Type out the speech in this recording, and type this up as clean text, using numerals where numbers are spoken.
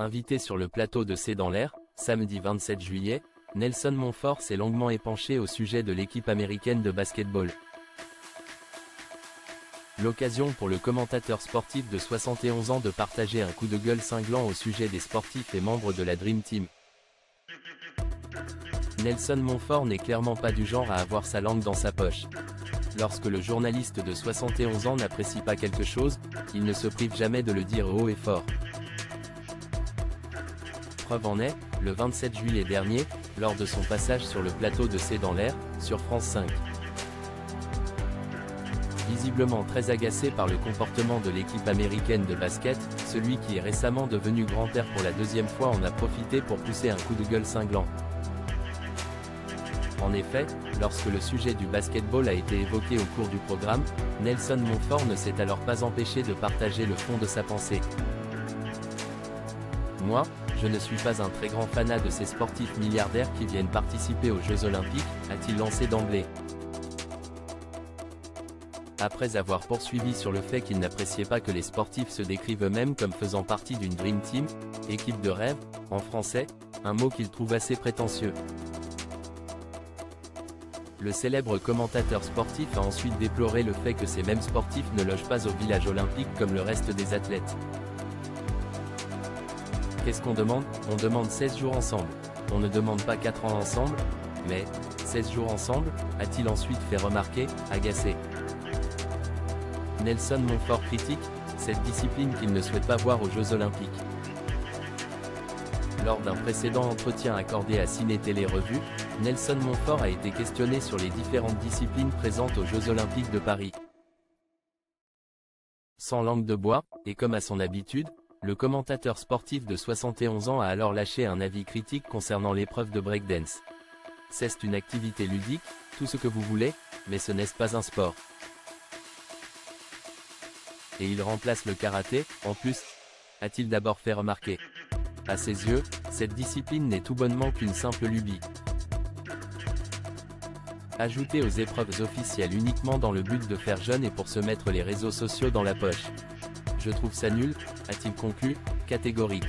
Invité sur le plateau de C'est dans l'air, samedi 27 juillet, Nelson Montfort s'est longuement épanché au sujet de l'équipe américaine de basket-ball. L'occasion pour le commentateur sportif de 71 ans de partager un coup de gueule cinglant au sujet des sportifs et membres de la Dream Team. Nelson Montfort n'est clairement pas du genre à avoir sa langue dans sa poche. Lorsque le journaliste de 71 ans n'apprécie pas quelque chose, il ne se prive jamais de le dire haut et fort. Preuve en est, le 27 juillet dernier, lors de son passage sur le plateau de C'est dans l'air, sur France 5. Visiblement très agacé par le comportement de l'équipe américaine de basket, celui qui est récemment devenu grand-père pour la deuxième fois en a profité pour pousser un coup de gueule cinglant. En effet, lorsque le sujet du basketball a été évoqué au cours du programme, Nelson Montfort ne s'est alors pas empêché de partager le fond de sa pensée. Moi, je ne suis pas un très grand fanat de ces sportifs milliardaires qui viennent participer aux Jeux Olympiques, a-t-il lancé d'emblée. Après avoir poursuivi sur le fait qu'il n'appréciait pas que les sportifs se décrivent eux-mêmes comme faisant partie d'une Dream Team, équipe de rêve, en français, un mot qu'il trouve assez prétentieux. Le célèbre commentateur sportif a ensuite déploré le fait que ces mêmes sportifs ne logent pas au village olympique comme le reste des athlètes. Qu'est-ce qu'on demande? On demande 16 jours ensemble. On ne demande pas 4 ans ensemble, mais 16 jours ensemble, a-t-il ensuite fait remarquer, agacé. Nelson Montfort critique cette discipline qu'il ne souhaite pas voir aux Jeux Olympiques. Lors d'un précédent entretien accordé à Ciné Télé Revue, Nelson Montfort a été questionné sur les différentes disciplines présentes aux Jeux Olympiques de Paris. Sans langue de bois, et comme à son habitude, le commentateur sportif de 71 ans a alors lâché un avis critique concernant l'épreuve de breakdance. C'est une activité ludique, tout ce que vous voulez, mais ce n'est pas un sport. Et il remplace le karaté, en plus, a-t-il d'abord fait remarquer. À ses yeux, cette discipline n'est tout bonnement qu'une simple lubie. Ajoutée aux épreuves officielles uniquement dans le but de faire jeune et pour se mettre les réseaux sociaux dans la poche. Je trouve ça nul, a-t-il conclu, catégorique.